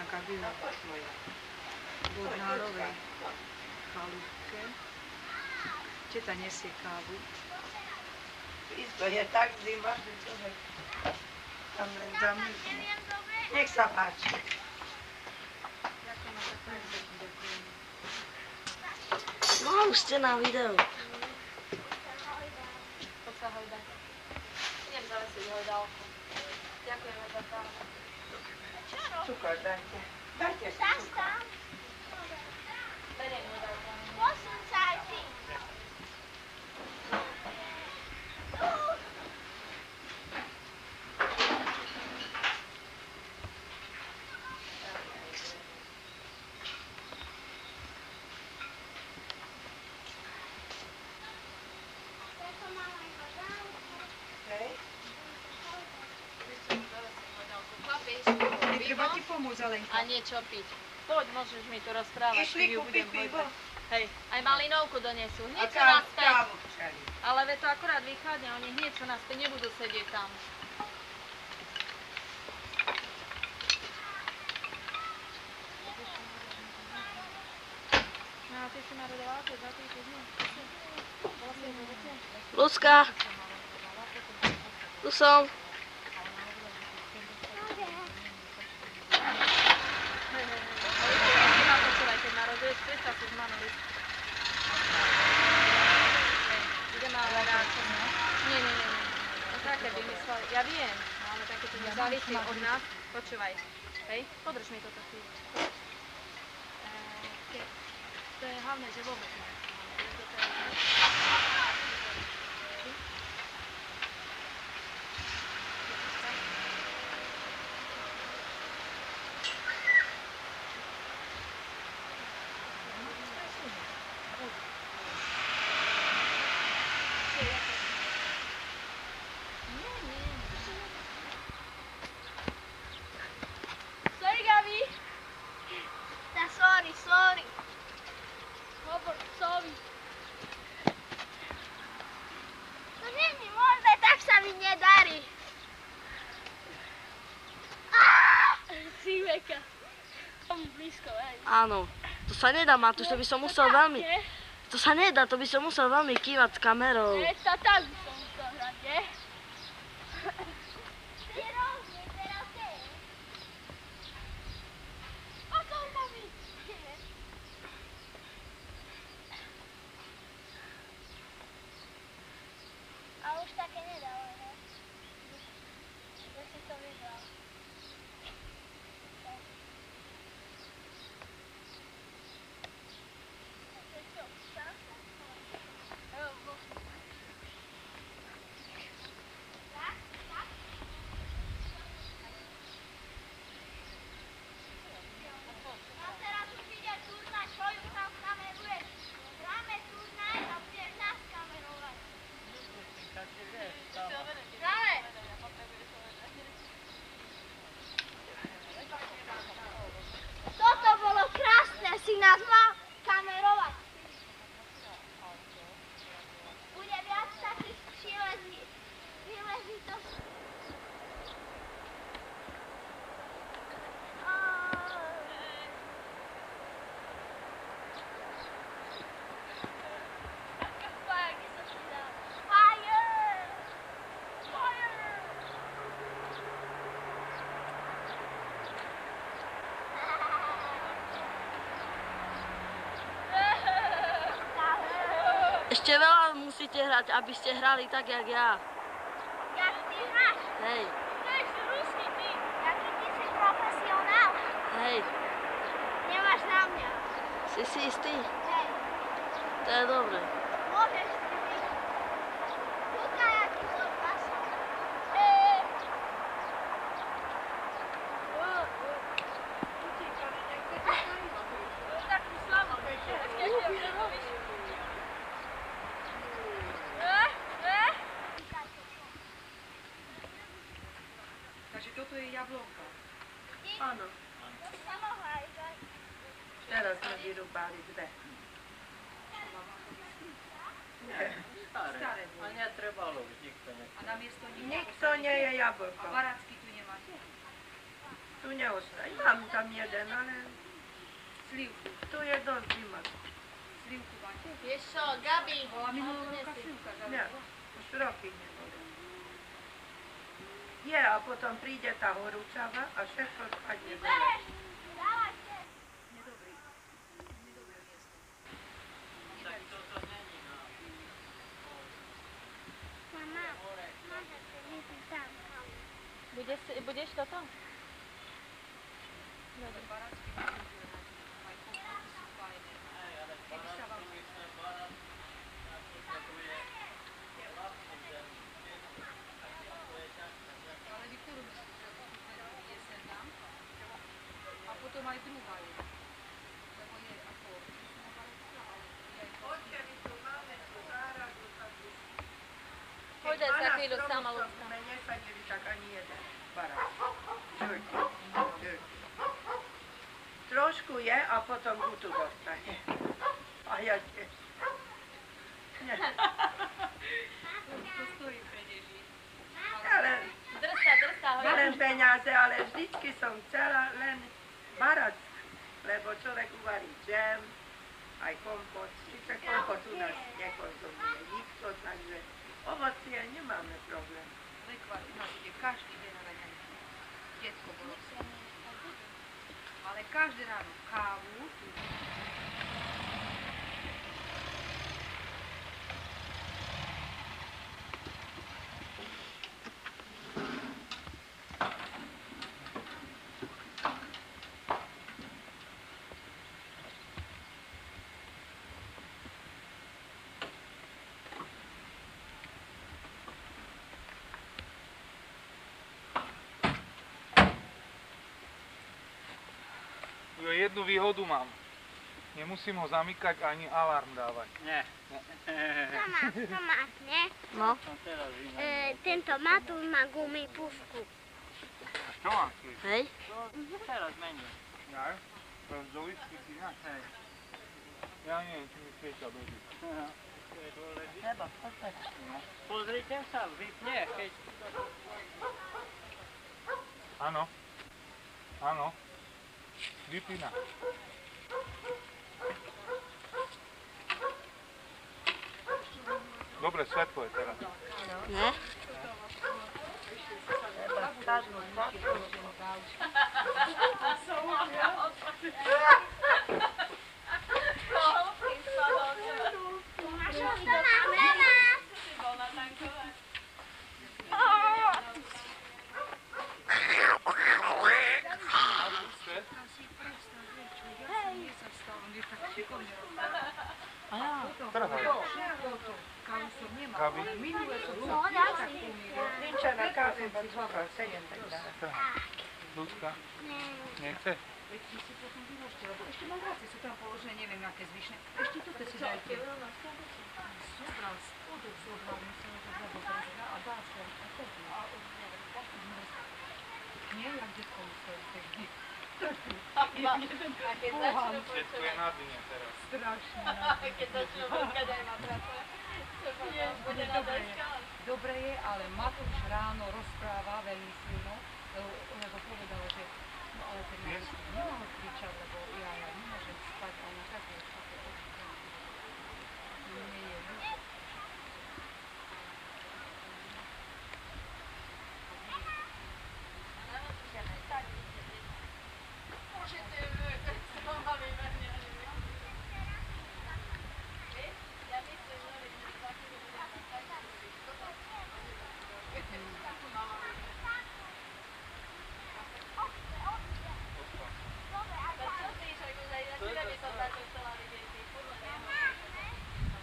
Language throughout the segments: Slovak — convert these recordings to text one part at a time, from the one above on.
kabina v Bodnárovej chalúbke. Teta nesie kávu. Isto je tak zima, že človek tam len zamrzne. Nech sa páči. No, už ste na videu. Poď sa hojdať. Idem zavesiť hojdálku. Ďakujeme za kávu. Cukor dajte. Dajte si cukor. Beriem hojdálku. Posun sa aj ty. Netreba ti pomôcť, Alenka. A niečo piť. Poď, môžeš mi tu rozprávať. Išli kúpiť pivo? Hej, aj malinovku donesú. A Hneď sú naspäť. kávu všeli. Ale veď to akurát vychádne, oni hneď sú naspäť, nebudú sedieť tam. No a ty si ma rodovala tie za týždeň dní. Bola si vo vete? Ľudská. Tu som. Ja viem, no ale také to nezávisí od nás. Počúvaj, hej, podrž mi toto chvíľu. To je hlavné, že vôbec nie. Sorry. Hovor, sorry. To nie je možné, tak sa mi nedarí. Síveka. Tam blízko, hej. Áno. To sa nedá, Matúš, to by som musel veľmi... To sa nedá, to by som musel veľmi kývať s kamerou. Tak by som musel hrať, nie? Nás mal kamerovať. Bude viac takých príležitostí. Ešte veľa musíte hrať, aby ste hrali tak, jak ja. Jak ty hráš? Hej. To je ruský ty. Jaký ty si profesionál. Hej. Nemáš na mňa. Si istý? Hej. To je dobré. Môžeš si byť. Kúkaj, aký môj pasok. Takže toto je jablonka. Áno. Teraz sme vyrúbali dve. Staré A boli. netrebalo už, nikto A nechce. namiesto nich Nikto nie je jablko. A baracky tu nemáte? Tu tu neostaje. Mám tam jeden, ale Slivku. tu je dosť zima. Slivku máte. Vieš čo, Gabi, Bola minulého roka slivka, že? Nie, už roky nebolo. Je, a potom príde tá horúčava a všetko spadne dole. Nedobrý. Nedobré miesto. Mama, môže si ísť tam. Budeš toto? Ale barácky funguje. Aj kompoty sú fajné. Keby sa vám... Ale vykurujú si, že to jesen dám. A potom aj druhá je. Lebo je ako... baracká, ale je aj Odkedy tu máme tú záhradu, tak už... Poď dať za chvíľu sama, Lucka. Mne nesadili tak ani jeden barák. Žurky. Trošku je a potom gutu dostane. A ja tiež. Nie. To stojí pre neží. Ale Drsta, len peniaze, ale vždycky som chcela len barack, lebo človek uvarí džem, aj kompot. Sice kompot u nás nekonzumuje nikto, takže ovocie nemáme problém. Lekvar u nás ide každý deň na raňajky. Detko bolo. Ale každé ráno kávu. Jednu výhodu mám. Nemusím ho zamykať ani alarm dávať. Nie. To máš, nie? No. Tento Matúš má gumipušku. A čo mám si? Hej. Teraz menej. Ja? Do výšky si na? Hej. Ja neviem, či mi svieča beží. To je dôležité. Treba pozrieť. Pozrite sa, vypne, keď... Áno. Áno. Vypína. Dobre, svetlo je teraz. Ne? Treba skadnúť motor. Teraz aj. Kávu som nemal. Kávi? Minulé som No, sa dám tak si. umýlil. Ninča na káve, bo zobral 7 tak dá. Ľudka, nechce? Veď si potom vyložte, lebo ešte mám viacej, sú tam položené, neviem, aké zvyšné. Ešte toto si dajte. Zobral, spodok zobral, musím to zobral a dá sa. A to je. Nie, jak detko musel vtedy. Všetko je na dne teraz. Strašne. Keď začnú vlkať aj matrace. Bude na deškách. Dobre je, ale Matúš ráno rozpráva veľmi silno, lebo povedal, že no ale ten Matúš nemal kričať, lebo ja nemôžem spať, ale na také oči. Nie je.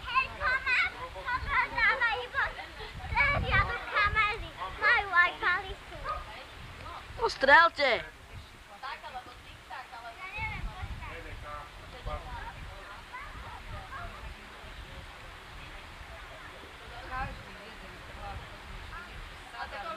Hej, poznáva iba stredia do kamery. Majú aj palicu. No strelte. Každý jeden hlas, sadar.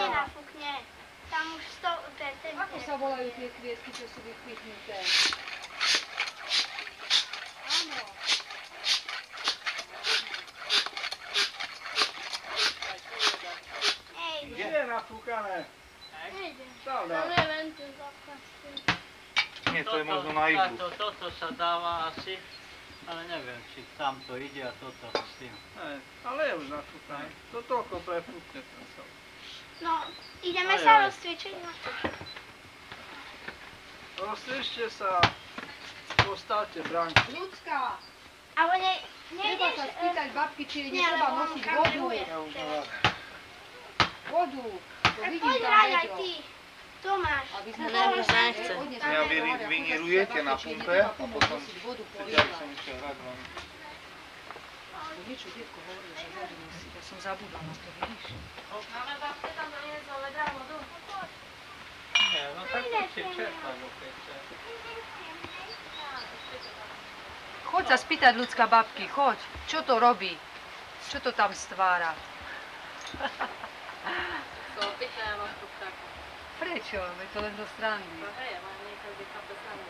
Nenafúkne. Tam už ten Ako sa volajú tie kvietky, čo sú vychvitnuté? Áno. Ej, Je nafúkané. nejde. Tam To neviem, tu zapasím. Nie, to je možno na iglu. Toto sa dáva asi, ale neviem, či tam to ide a toto s tým. Ale je už nafúkané. To toľko prefúkne ten sa. No, ideme Aj, sa aj. rozcvičiť na to. Rozstrište sa, postavte bránku. Ľudská, Ale treba sa nejdeš... spýtať babky, či jej Nie, netreba lebo on nosiť kameruje. vodu. To Tak vidím poď tam hraj aj vedro. ty. Tomáš. Aby sme Ne, už nechce. Ja vy nírujete na pumpe a potom ja som išiel hrať vám. Niečo detko hovoril, že vodu nosí. Ja som zabudla na to, vidíš? Máme babke tam doniesol vedra vodu. Nie, no tak to si čerpať opäť. Choď sa spýtať ľudská babky, choď. Čo to robí? Čo to tam stvára? To opýta, ja mám tu ptáku. Prečo? Je to len do strany. No hej, ja mám niekedy chápe sami.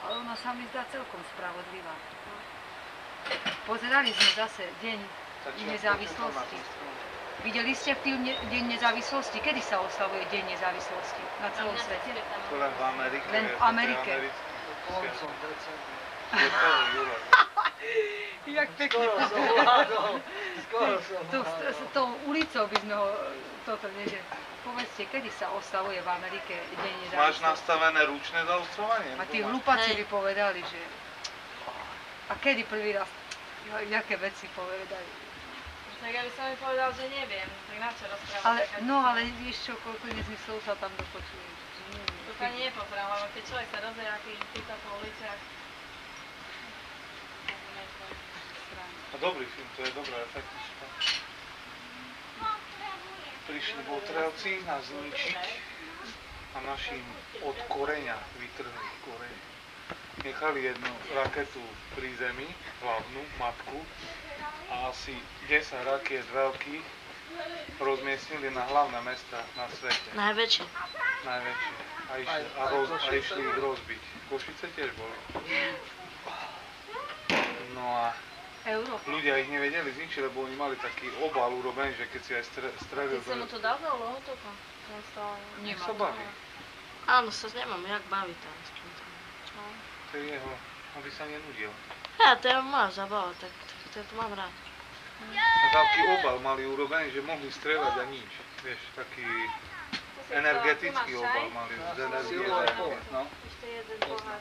Ale ona sa mi zdá celkom spravodlivá. Pozerali sme zase Deň nezávislosti. Videli ste filme Deň nezávislosti? Kedy sa oslavuje Deň nezávislosti na celom svete? To len v Amerike. Len v Amerike. Koncom decembra. Jak pekne. Skoro som vládol. Skoro som Tou ulicou by sme ho toto neže. Povedzte, kedy sa oslavuje v Amerike Deň Máš nezávislosti? nastavené ručné zaostrovanie? A tí hlupáci by povedali, že... A kedy prvý raz jaké veci povedali? Tak ja by som mi povedal, že neviem. Tak na čo rozprávať? Ale, no ale vieš čo, koľko nezmyslov sa tam dopočuje. že neviem. To sa nepoprám, lebo keď človek sa rozerá týmto po uliciach. A dobrý film, to je dobrá efektička. Prišli Botrelci nás zničiť a našim od koreňa vytrhli koreň. Nechali jednu raketu pri zemi, hlavnú, matku, a asi 10 rakiet veľkých rozmiestnili na hlavné mesta na svete. Najväčšie. Najväčšie. A išli ich rozbiť. Košice tiež boli. No a Euro. ľudia ich nevedeli zničiť, lebo oni mali taký obal urobený, že keď si aj strelil Ty sa mu to dal za úlohu toto? nech sa baví. Áno, sa nemám jak baviť tam. To je jeho, aby sa nenudil. Ja, to je moja zabava, tak to mám rád. A taký obal mali urobený, že mohli strieľať a nič. Vieš, taký energetický obal mali z energie. No. Ešte jeden pohár.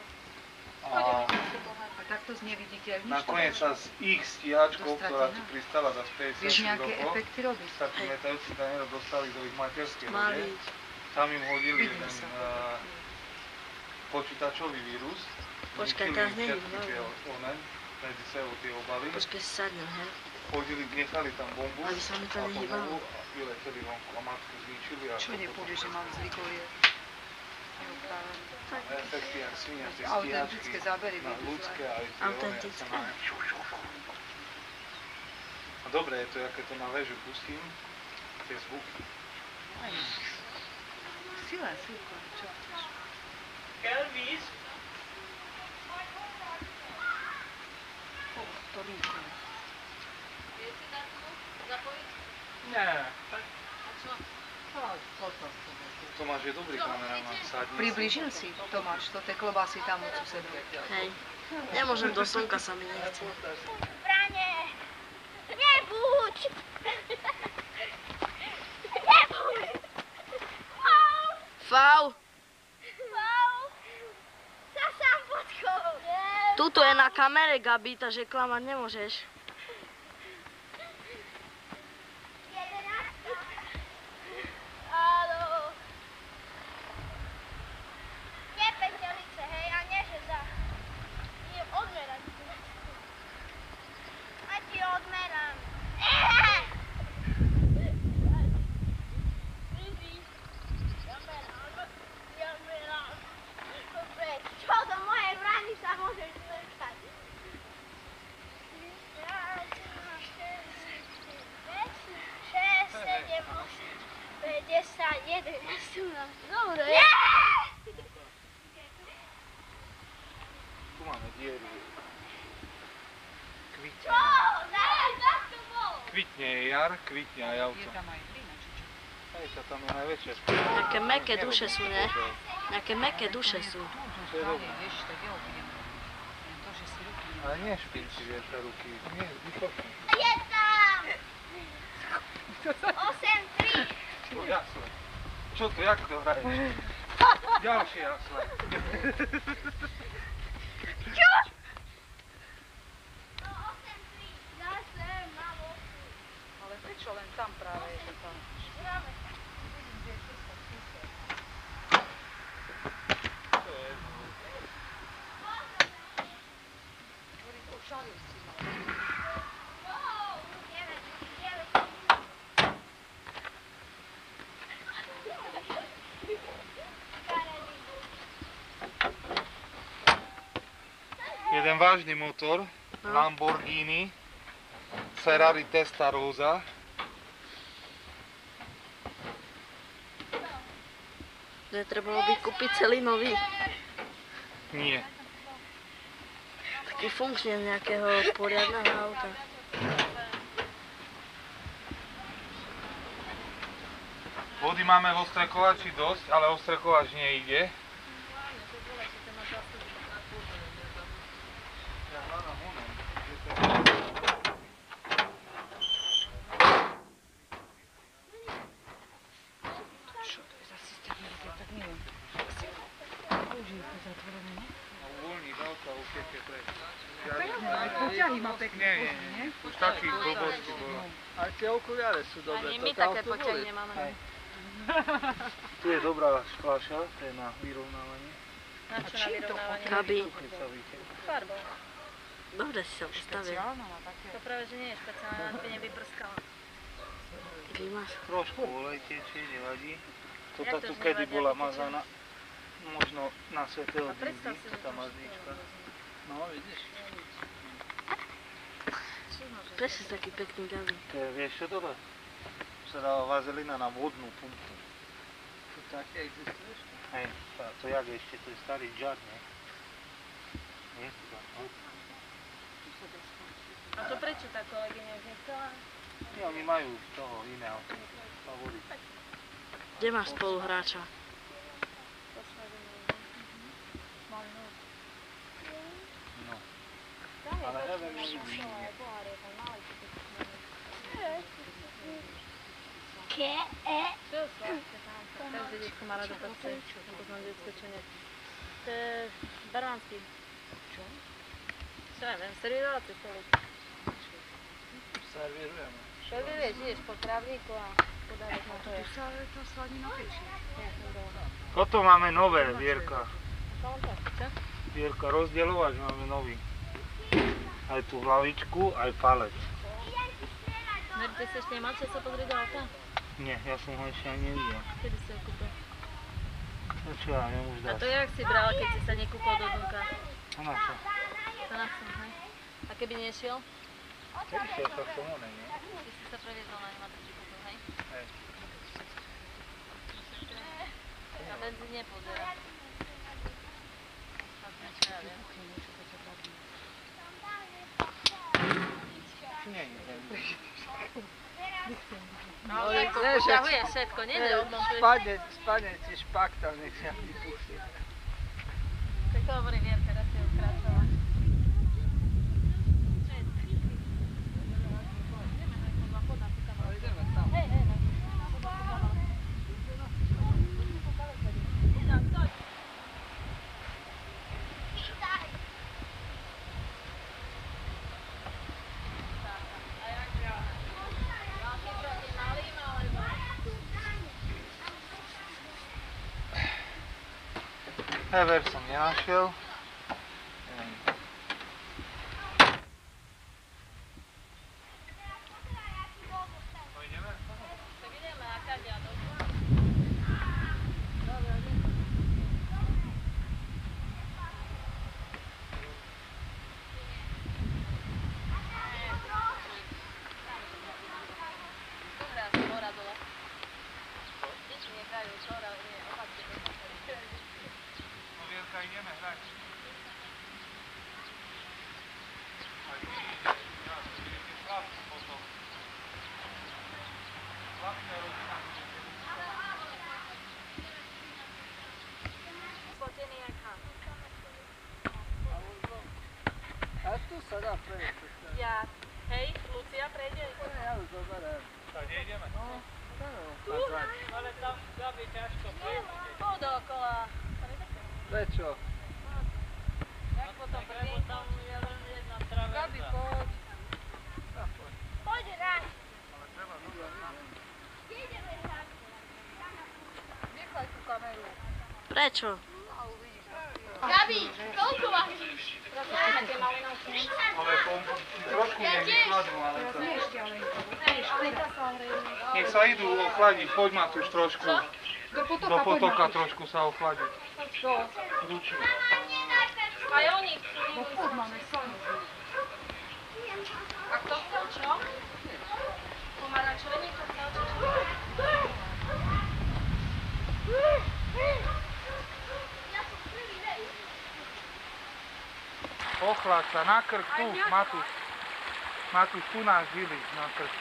A A takto zneviditeľníš. nakoniec sa s ich stíhačkou, ktorá tu pristala za Vieš 50 nejaké rokov, efekty robiť. sa tí metajúci tanierov dostali do ich materskej Mali. lode. Tam im hodili Vidím ten sa. počítačový vírus. Počkaj, Zničili teraz im nevidím, všetky tie medzi sebou tie obaly. Počkej, si sadnem, hej. Chodili, nechali tam bombu Aby sa mi to a nehýbalo. bombu a vyleteli vonku a matku zničili. A Čo nepovieš, že mám zvykovie? efekty, jak svinia, tie Autentické stíhačky zábery na vidíš, ľudské aj tie Autentické. A dobre je to, ja keď to na väžu pustím, tie zvuky. Sila, silko, čo chceš? Elvis? To rýchlo. Nie. Tomáš je dobrý kameraman, sadni si. Priblížil si, Tomáš, to tie klobásy tam od susedu. Hej. Nemôžem, do slnka sa mi nechce. Brane! Nebuď! Nebuď! Au! Fau! Au! Sa sám potkol! Tuto je na kamere, Gabi, takže klamať nemôžeš. Áno. Nie petelice, hej, a nie, že za... Idem odmerať. A ti odmerám. Vidíš? Ja merám. Dobre, čo do mojej vrany sa môžeš strkať? Ja 10, 11, dobre. Tu máme dieru. Kvitne. Kvitne je jar, kvitne aj Je auto. tam aj hlina, či čo? Hej, to tam je najväčšia. Nejaké mäkké duše sú, ne? Nejaké mäkké duše sú. To je dobré. Vieš, tak ja budem. Len to, že si ruky Ale nie špinci vietra ruky. Nie, vychopne. Je tam. 8, 3. Čo, jasle? Čo to, jak to hraješ? Ďalšie jasle. Ale prečo len tam práve je to tam? Hovorí, to šaliu si mal. Jeden vážny motor, Lamborghini, Ferrari Testarossa. Trebalo by kúpiť celý nový. Nie. Taký funkčný z nejakého poriadneho auta. Vody máme v ostrekovači dosť, ale ostrekovač nejde. Čo to je za systém? Ja tak neviem. Už je to zatvorené, ne? No uvoľní, dal sa ukiete preč. Aj poťahy má pekné Nie, kozy, nie? už taký blbosti bolo. Ale tie okuliare sú dobré. Ani my také poťahy nemáme. Tu je dobrá fľaša, to je na vyrovnávanie. Na čo na vyrovnávanie? Aby... Farbou. Dobre si sa postavil. Špeciálna má také. To práve, že nie je špeciálne, aby nevyprskala. Vymaš. Trošku olej tečie, nevadí. Jak Toto to, tu že kedy nevadí, bola ako tečie? mazaná, možno na svetého A predstav si, Dýzy, že tá to maznička. No, vidíš. Presne taký pekný gazi. To je, vieš čo toto? Sa dáva vazelina na vodnú pumpu. To také existuje ešte. Hej, to jak ešte, to je starý džar, ne? Nie? No. A to prečo tá kolegyňa už nechcela? Nie, oni majú toho iného favorit. Kde máš spoluhráča? No. Ale neviem, nevidím. Čo sladké tam? Každé detko má rado pasce. Poznám detsko, čo nie. To je barvánsky. Čo? Čo neviem, servírovací stolík. Servírujeme. Čo vieš, ideš po trávniku a podávať na to je. Tu sa to sladina pečie. Toto máme nové, Vierka. Čo? Vierka, rozdielovač máme nový. Aj tú hlavičku, aj palec. Mary, ty si ešte nemal čas sa pozrieť do auta? Nie, ja som ho ešte ani nevidel. Kedy si ho kúpil? No čo ja viem, už A dá to sa. jak si bral, keď si sa nekúpol do Dunka? A na čo? To na chcem, hej? A keby nešiel? Kedy šiel sa k tomu, ne? Ty si sa previezol na ňom a to ti kúpil, hej? Hej. Na benzín nepozerá. Aspoň čo ja viem. Nie, nie. No, tak to poťahuješ všetko, nie? Že odmontuješ. Spadne ti špak tam, nech sa vypustí. Tak to hovorí Vierka, raz si ho skrátila. Ale ideme tam. Hej, hej, hej. Hever som nenašiel. Tak ideme, a kadia do... Dobre, asi hora dole. Ja prejde. Ja. Hej, Lucia prejde? Ja už zoberiem. Tak nejdeme? No, Ale tam Gabi ťažko prejde. Dookola. prečo? Jak potom prvý? Tam je len jedna traverza. Gabi, poď. Poď hrať. Nechaj tú kameru. Prečo? Gabi, koľko máš? Ale trošku nech vychladnú, ale to... Nech sa idú ochladiť, poď Matúš trošku. Do potoka trošku sa ochladiť. Ručne. Aj oni. No poď, máme slnko. A kto chcel čo? Pomaračové niekto chcel čo? Ochlad sa, na krk tu, Matúš. Matúš, tu nás žili, na krk.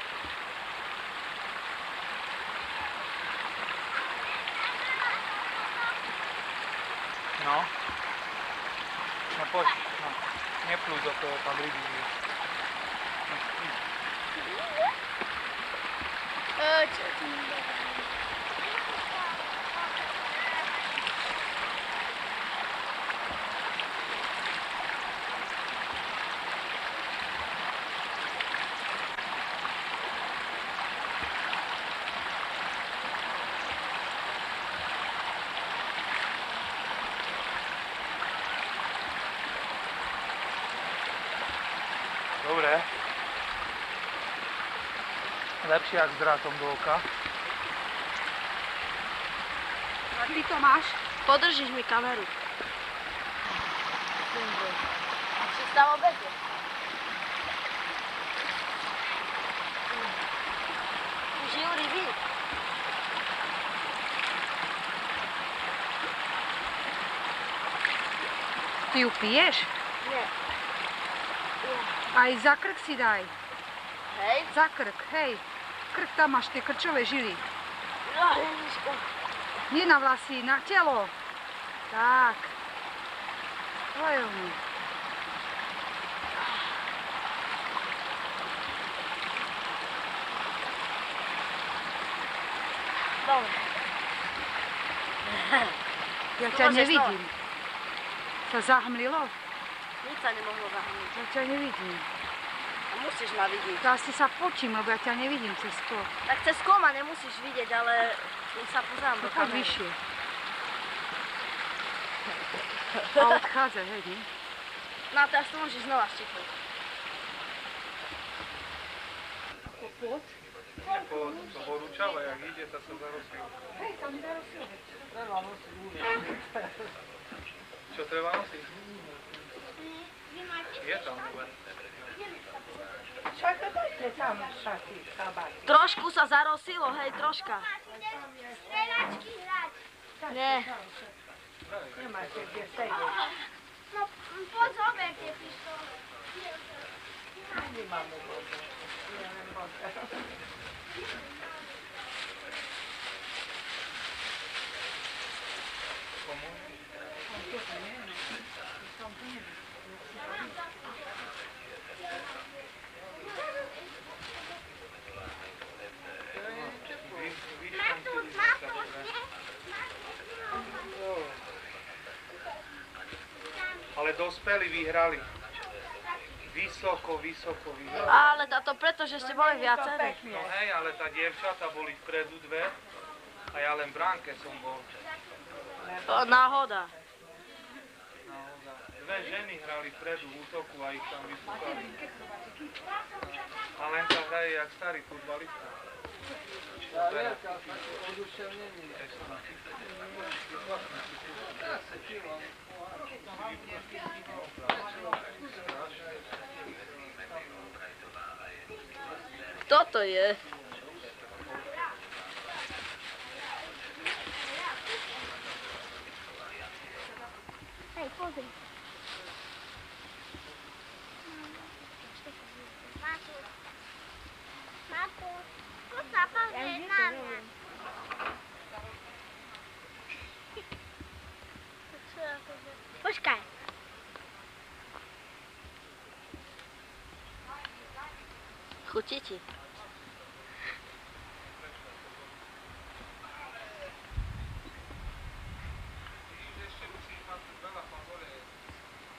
No. No poď, no. Neplúď do toho, tam ryby žili. No, idď. Dobre. Lepšie jak s drátom do oka. A ty to máš? Podržíš mi kameru. Si stalo bete. Žijú ryby. Ty ju piješ? Nie. Aj za krk si daj. Hej. Za krk, hej. Krk, tam máš tie krčové žily. Ježiško. Nie na vlasy, na telo. Tak. Lejovne. Dobre. Ja To ťa môžeš nevidím. Sa zahmlilo? Nič sa nemohlo zahmliť. Ja ťa nevidím. A musíš ma vidieť. To asi sa počím, lebo ja ťa nevidím cez to. Tak cez sklo ma nemusíš vidieť, ale sa pozerám do Poď kamery. vyššie. A odchádza, hej, nie? No a teraz to môžeš znova štípať. To horúčava, jak ide, tak sa zarosí. Hej, tam mi zarosilo. Čo treba nosiť? Je tam, ale... Však to dajte tam šaty, kabáty. Trošku sa zarosilo, hej, troška. Strelačky hrať. Nie. Nemáte kde sedieť. No, poď zoberte pištol. Nemáme vodu. Len voda. Matus, Matus, nie? Ale dospelí vyhrali. Vysoko vyhrali. Ale to preto, že ste boli viacerí. No hej, ale tá dievčatá boli vpredu dve a ja len v bránke som bol. Náhoda. Dve ženy hrali vpredu v útoku a ich tam vypúkali. A len sa hraje jak starý futbalista. Oduševnenie. Kto to je? Hej, pozri. Matus. Matus. Poď sa pozrieť na mňa. Počkaj. Titi.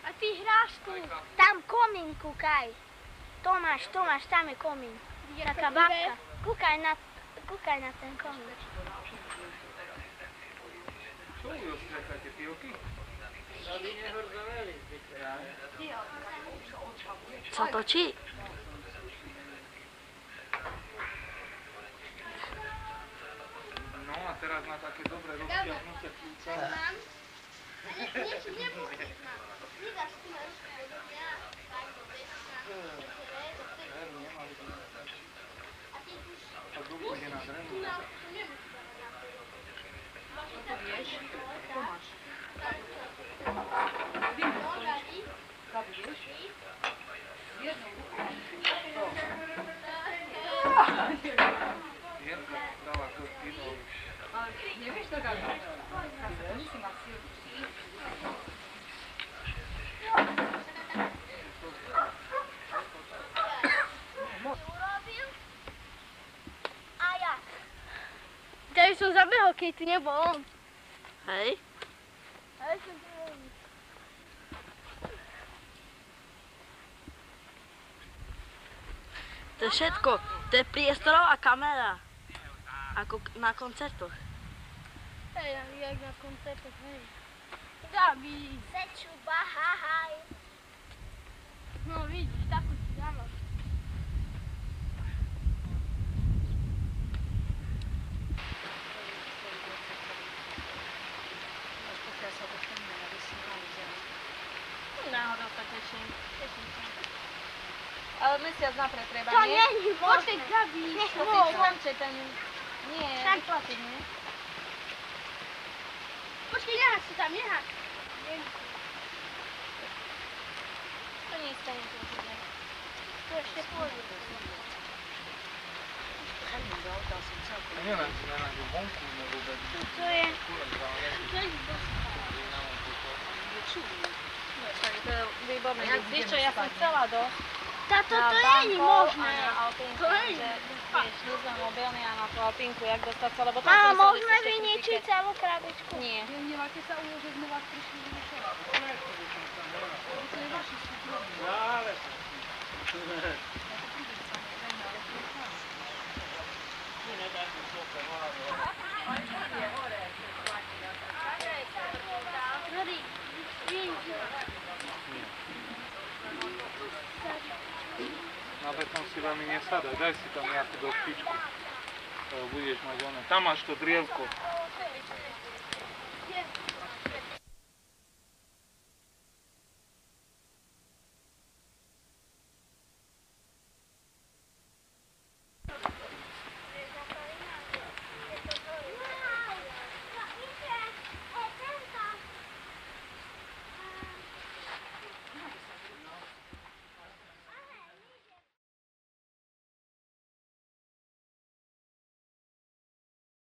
A ty hráš tu. Tam komín, kúkaj. Tomáš, tam je komín. Taká babka. Kúkaj na ten komín. Čo vy rozkrekáte, pivky? Tady nehorzaveli zbytá. Sa točí? No a teraz má také dobré roztiahnuté pľúca. A dlho ide na drenu. To vieš? Tomáš. Gabi, vieš? Jednou rukou. Jenka dala to pivo už. Ale nevieš to, Gabi? To musím mať silu. A jak? Ja by som zabehol, keď tu nebol on. Hej. Ja by som tu nebol. To je všetko. To je priestorová kamera. Ako na koncertoch. Hej, jak na koncertoch, hej. Gabi. Seču, bahaj. No vidíš, takú si dávam. Pokiaľ sa dostaneme na vysielanie zem. Náhodou sa teším. Ale mesiac napred treba, To nie? není možné, Gabi. To si samče ten... Nie, Tak. vyplatiť, nie? Počkej, nehač si tam, nehač. To nie je stane to určite. To ešte pôjde. A neviem, či na vonku sme vôbec. To je... Tak to je výborné. Vieš čo, ja som chcela dosť. Táto Na to není banko možné. a na Alpinku, To není. že vieš, nezvem mobilný a na tú Alpinku, jak dostať sa, lebo tam Mama, sú môžeme ešte vyničiť kritiky. celú krabičku? Nie. Nehnevajte sa, že sme vás prišli vyrušovať. To je vaši súkromí. Ale... Rory, Na betón si veľmi nesadaj, daj si tam nejakú dostičku. Budeš mať oné. Tam máš to drievko.